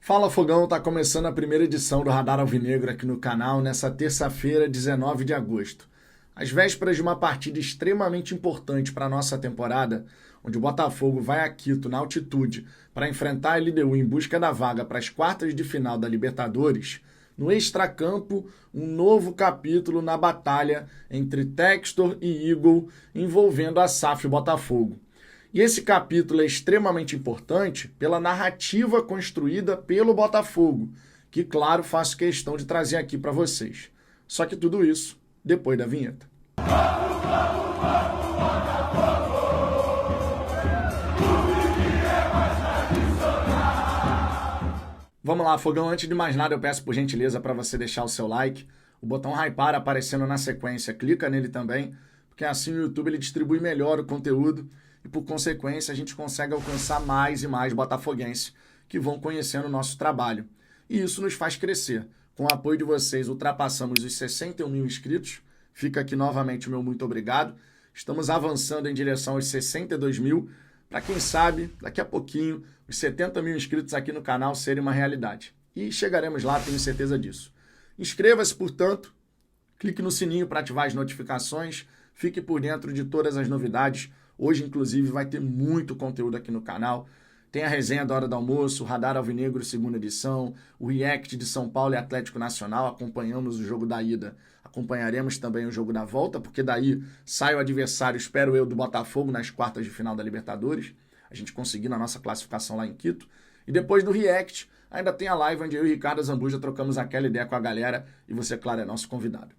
Fala Fogão, tá começando a primeira edição do Radar Alvinegro aqui no canal nessa terça-feira, 19 de agosto. Às vésperas de uma partida extremamente importante para a nossa temporada, onde o Botafogo vai a Quito, na altitude, para enfrentar a LDU em busca da vaga para as quartas de final da Libertadores, no extracampo, um novo capítulo na batalha entre Textor e Eagle envolvendo a SAF Botafogo. E esse capítulo é extremamente importante pela narrativa construída pelo Botafogo, que, claro, faço questão de trazer aqui para vocês. Só que tudo isso depois da vinheta. Vamos lá, Fogão. Antes de mais nada, eu peço por gentileza para você deixar o seu like. O botão hypar aparecendo na sequência, clica nele também, porque assim o YouTube ele distribui melhor o conteúdo e, por consequência, a gente consegue alcançar mais e mais botafoguenses que vão conhecendo o nosso trabalho. E isso nos faz crescer. Com o apoio de vocês, ultrapassamos os 61 mil inscritos. Fica aqui novamente o meu muito obrigado. Estamos avançando em direção aos 62 mil, para quem sabe, daqui a pouquinho, os 70 mil inscritos aqui no canal serem uma realidade. E chegaremos lá, tenho certeza disso. Inscreva-se, portanto, clique no sininho para ativar as notificações, fique por dentro de todas as novidades. Hoje, inclusive, vai ter muito conteúdo aqui no canal. Tem a resenha da hora do almoço, o Radar Alvinegro, segunda edição, o react de São Paulo e Atlético Nacional, acompanhamos o jogo da ida. Acompanharemos também o jogo da volta, porque daí sai o adversário, espero eu, do Botafogo nas quartas de final da Libertadores. A gente conseguindo a nossa classificação lá em Quito. E depois do react, ainda tem a live onde eu e Ricardo Zambuja trocamos aquela ideia com a galera e você, claro, é nosso convidado.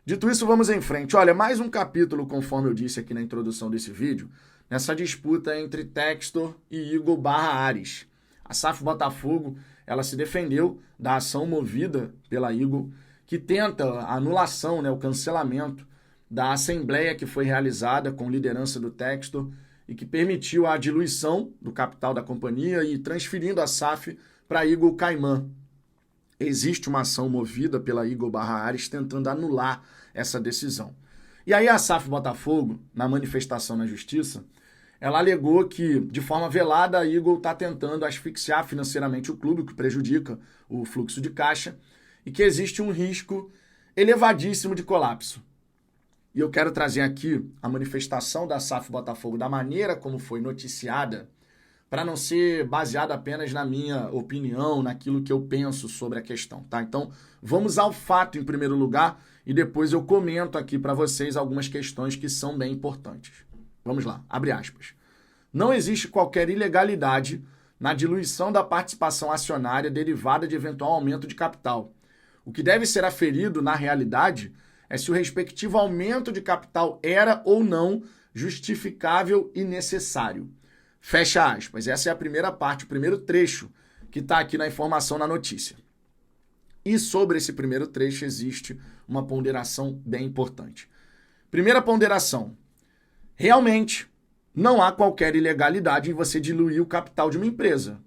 Dito isso, vamos em frente. Olha, mais um capítulo, conforme eu disse aqui na introdução desse vídeo, nessa disputa entre Textor e Eagle / Ares. A SAF Botafogo, ela se defendeu da ação movida pela Eagle, que tenta a anulação, o cancelamento da assembleia que foi realizada com liderança do Textor e que permitiu a diluição do capital da companhia e transferindo a SAF para a Eagle Caimã. Existe uma ação movida pela Eagle / Ares tentando anular essa decisão. E aí a SAF Botafogo, na manifestação na justiça, ela alegou que, de forma velada, a Eagle está tentando asfixiar financeiramente o clube, o que prejudica o fluxo de caixa, e que existe um risco elevadíssimo de colapso. E eu quero trazer aqui a manifestação da SAF Botafogo, da maneira como foi noticiada, para não ser baseado apenas na minha opinião, naquilo que eu penso sobre a questão, tá? Então, vamos ao fato em primeiro lugar e depois eu comento aqui para vocês algumas questões que são bem importantes. Vamos lá, abre aspas. Não existe qualquer ilegalidade na diluição da participação acionária derivada de eventual aumento de capital. O que deve ser aferido, na realidade, é se o respectivo aumento de capital era ou não justificável e necessário. Fecha aspas. Essa é a primeira parte, o primeiro trecho que está aqui na informação na notícia. E sobre esse primeiro trecho existe uma ponderação bem importante. Primeira ponderação. Realmente, não há qualquer ilegalidade em você diluir o capital de uma empresa.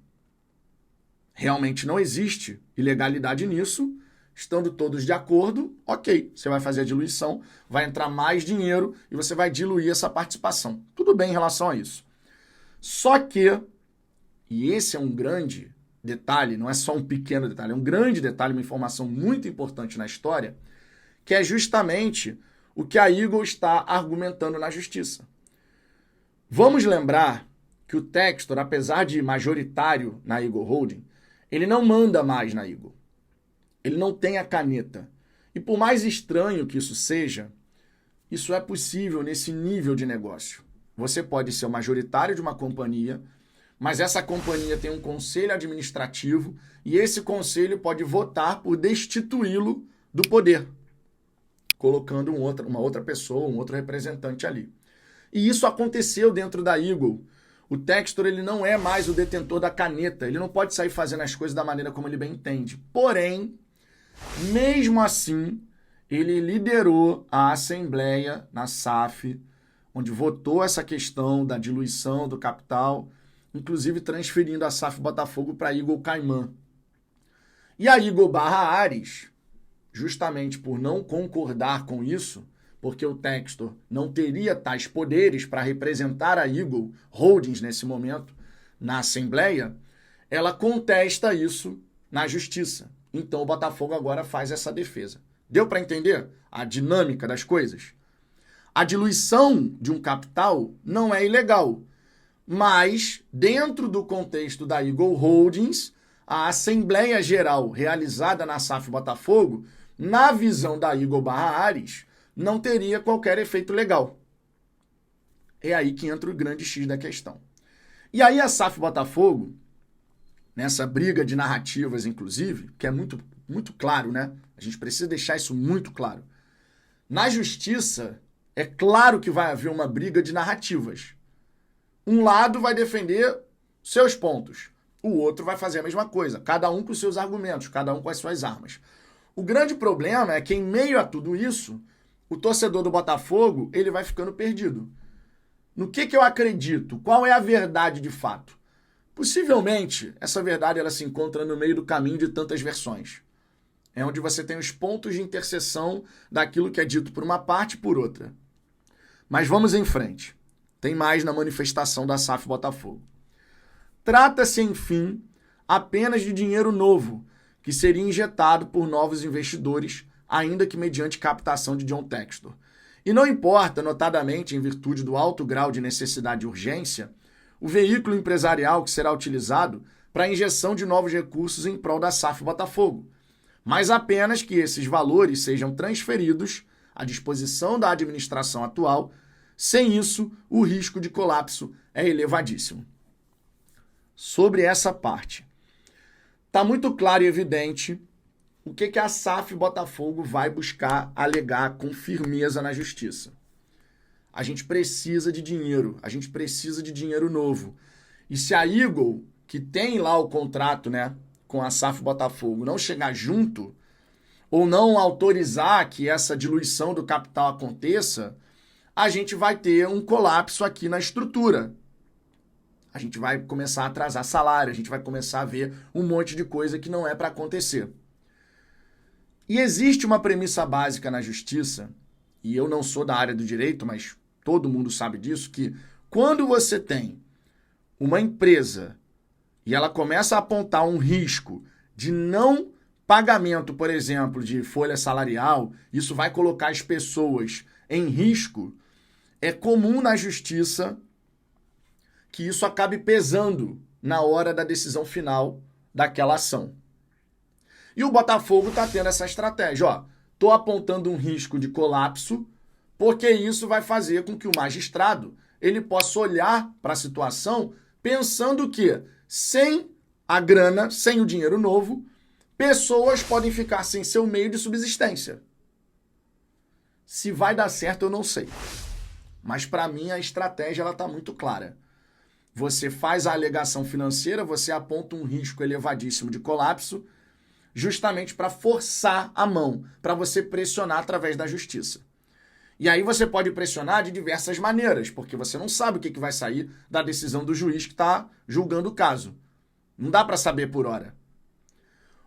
Realmente não existe ilegalidade nisso. Estando todos de acordo, ok, você vai fazer a diluição, vai entrar mais dinheiro e você vai diluir essa participação. Tudo bem em relação a isso. Só que, e esse é um grande detalhe, não é só um pequeno detalhe, é um grande detalhe, uma informação muito importante na história, que é justamente o que a Eagle está argumentando na justiça. Vamos lembrar que o Textor, apesar de majoritário na Eagle Holding, ele não manda mais na Eagle. Ele não tem a caneta. E por mais estranho que isso seja, isso é possível nesse nível de negócio. Você pode ser o majoritário de uma companhia, mas essa companhia tem um conselho administrativo e esse conselho pode votar por destituí-lo do poder, colocando uma outra pessoa, um outro representante ali. E isso aconteceu dentro da Eagle. O Textor ele não é mais o detentor da caneta, ele não pode sair fazendo as coisas da maneira como ele bem entende. Porém, mesmo assim, ele liderou a assembleia na SAF, onde votou essa questão da diluição do capital, inclusive transferindo a SAF Botafogo para a Eagle Caimã. E a Eagle / Ares, justamente por não concordar com isso, porque o Textor não teria tais poderes para representar a Eagle Holdings nesse momento na Assembleia, ela contesta isso na justiça. Então o Botafogo agora faz essa defesa. Deu para entender a dinâmica das coisas? A diluição de um capital não é ilegal, mas dentro do contexto da Eagle Holdings, a Assembleia Geral realizada na SAF Botafogo, na visão da Eagle/Ares, não teria qualquer efeito legal. É aí que entra o grande X da questão. E aí a SAF Botafogo, nessa briga de narrativas, inclusive, que é muito, muito claro, né? A gente precisa deixar isso muito claro. Na justiça, é claro que vai haver uma briga de narrativas. Um lado vai defender seus pontos, o outro vai fazer a mesma coisa, cada um com seus argumentos, cada um com as suas armas. O grande problema é que, em meio a tudo isso, o torcedor do Botafogo, ele vai ficando perdido. No que eu acredito? Qual é a verdade de fato? Possivelmente, essa verdade ela se encontra no meio do caminho de tantas versões. É onde você tem os pontos de interseção daquilo que é dito por uma parte e por outra. Mas vamos em frente. Tem mais na manifestação da SAF Botafogo. Trata-se, enfim, apenas de dinheiro novo, que seria injetado por novos investidores, ainda que mediante captação de John Textor. E não importa, notadamente em virtude do alto grau de necessidade e urgência, o veículo empresarial que será utilizado para a injeção de novos recursos em prol da SAF Botafogo, mas apenas que esses valores sejam transferidos à disposição da administração atual. Sem isso, o risco de colapso é elevadíssimo. Sobre essa parte, está muito claro e evidente o que a SAF Botafogo vai buscar alegar com firmeza na justiça. A gente precisa de dinheiro, a gente precisa de dinheiro novo. E se a Eagle, que tem lá o contrato, né, com a SAF Botafogo, não chegar junto, ou não autorizar que essa diluição do capital aconteça, a gente vai ter um colapso aqui na estrutura. A gente vai começar a atrasar salário, a gente vai começar a ver um monte de coisa que não é para acontecer. E existe uma premissa básica na justiça, e eu não sou da área do direito, mas todo mundo sabe disso, que quando você tem uma empresa e ela começa a apontar um risco de não pagamento, por exemplo, de folha salarial, isso vai colocar as pessoas em risco, é comum na justiça que isso acabe pesando na hora da decisão final daquela ação. E o Botafogo está tendo essa estratégia. Ó, estou apontando um risco de colapso, porque isso vai fazer com que o magistrado ele possa olhar para a situação pensando que, sem a grana, sem o dinheiro novo, pessoas podem ficar sem seu meio de subsistência. Se vai dar certo, eu não sei. Mas, para mim, a estratégia está muito clara. Você faz a alegação financeira, você aponta um risco elevadíssimo de colapso, justamente para forçar a mão, para você pressionar através da justiça. E aí você pode pressionar de diversas maneiras, porque você não sabe o que vai sair da decisão do juiz que está julgando o caso. Não dá para saber por hora.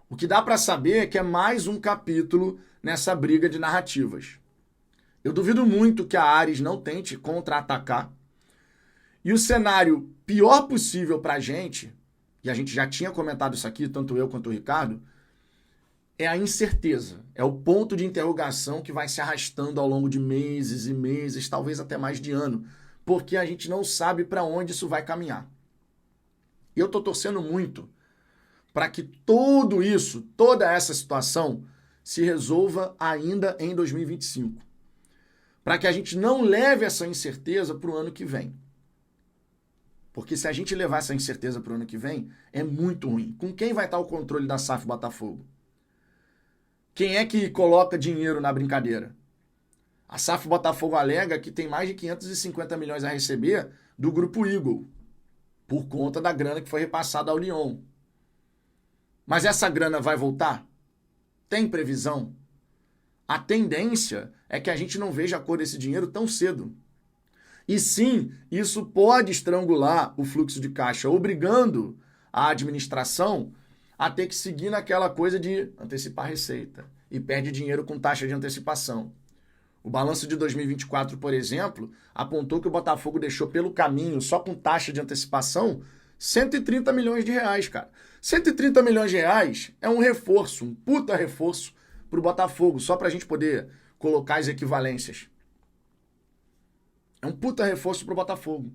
O que dá para saber é que é mais um capítulo nessa briga de narrativas. Eu duvido muito que a Ares não tente contra-atacar. E o cenário pior possível para a gente, e a gente já tinha comentado isso aqui, tanto eu quanto o Ricardo, é a incerteza. É o ponto de interrogação que vai se arrastando ao longo de meses e meses, talvez até mais de ano, porque a gente não sabe para onde isso vai caminhar. Eu estou torcendo muito para que tudo isso, toda essa situação, se resolva ainda em 2025. Para que a gente não leve essa incerteza para o ano que vem. Porque se a gente levar essa incerteza para o ano que vem, é muito ruim. Com quem vai estar o controle da SAF Botafogo? Quem é que coloca dinheiro na brincadeira? A SAF Botafogo alega que tem mais de 550 milhões a receber do Grupo Eagle, por conta da grana que foi repassada ao Lyon. Mas essa grana vai voltar? Tem previsão? A tendência é que a gente não veja a cor desse dinheiro tão cedo. E sim, isso pode estrangular o fluxo de caixa, obrigando a administração a ter que seguir naquela coisa de antecipar receita e perde dinheiro com taxa de antecipação. O balanço de 2024, por exemplo, apontou que o Botafogo deixou pelo caminho, só com taxa de antecipação, 130 milhões de reais, cara. 130 milhões de reais é um reforço, um puta reforço pro Botafogo, só pra gente poder colocar as equivalências. É um puta reforço pro Botafogo.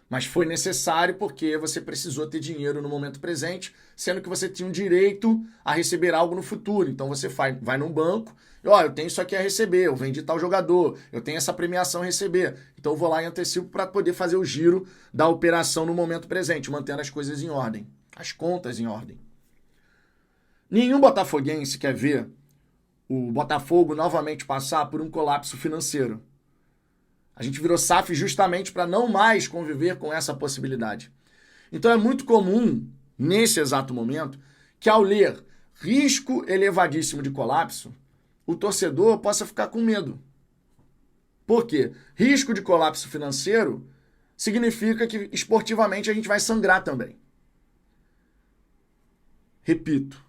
Mas foi necessário porque você precisou ter dinheiro no momento presente, sendo que você tinha um direito a receber algo no futuro. Então você vai num banco e, eu tenho isso aqui a receber, eu vendi tal jogador, eu tenho essa premiação a receber. Então eu vou lá e antecipo para poder fazer o giro da operação no momento presente, mantendo as coisas em ordem, as contas em ordem. Nenhum botafoguense quer ver o Botafogo novamente passar por um colapso financeiro. A gente virou SAF justamente para não mais conviver com essa possibilidade. Então é muito comum, nesse exato momento, que ao ler risco elevadíssimo de colapso, o torcedor possa ficar com medo. Por quê? Risco de colapso financeiro significa que esportivamente a gente vai sangrar também. Repito,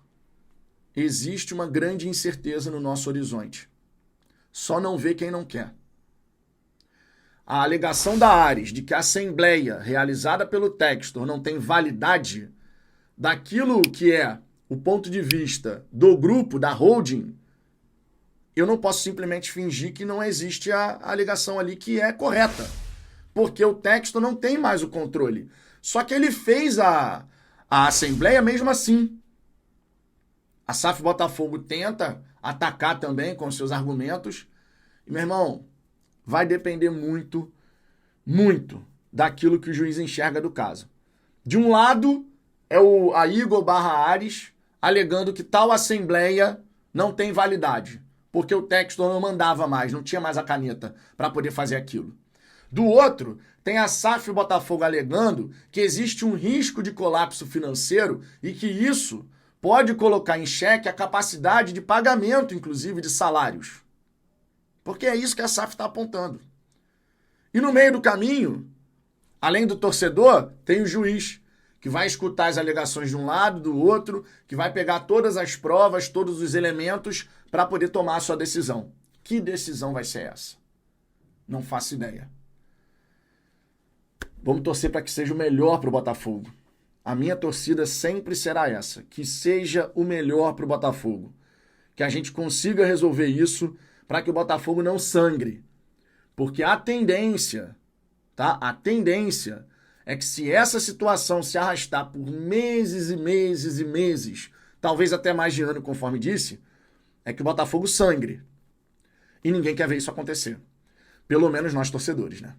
existe uma grande incerteza no nosso horizonte. Só não vê quem não quer. A alegação da Ares de que a assembleia realizada pelo Textor não tem validade daquilo que é o ponto de vista do grupo, da holding, eu não posso simplesmente fingir que não existe a alegação ali que é correta. Porque o Textor não tem mais o controle. Só que ele fez a assembleia mesmo assim. A SAF Botafogo tenta atacar também com seus argumentos. E, meu irmão, vai depender muito, muito daquilo que o juiz enxerga do caso. De um lado, é a Igor / Ares alegando que tal assembleia não tem validade, porque o Textor não mandava mais, não tinha mais a caneta para poder fazer aquilo. Do outro, tem a SAF Botafogo alegando que existe um risco de colapso financeiro e que isso pode colocar em xeque a capacidade de pagamento, inclusive, de salários. Porque é isso que a SAF está apontando. E no meio do caminho, além do torcedor, tem o juiz, que vai escutar as alegações de um lado, do outro, que vai pegar todas as provas, todos os elementos para poder tomar a sua decisão. Que decisão vai ser essa? Não faço ideia. Vamos torcer para que seja o melhor para o Botafogo. A minha torcida sempre será essa, que seja o melhor para o Botafogo. Que a gente consiga resolver isso para que o Botafogo não sangre. Porque a tendência, tá? A tendência é que se essa situação se arrastar por meses e meses e meses, talvez até mais de ano, conforme disse, é que o Botafogo sangre. E ninguém quer ver isso acontecer. Pelo menos nós torcedores, né?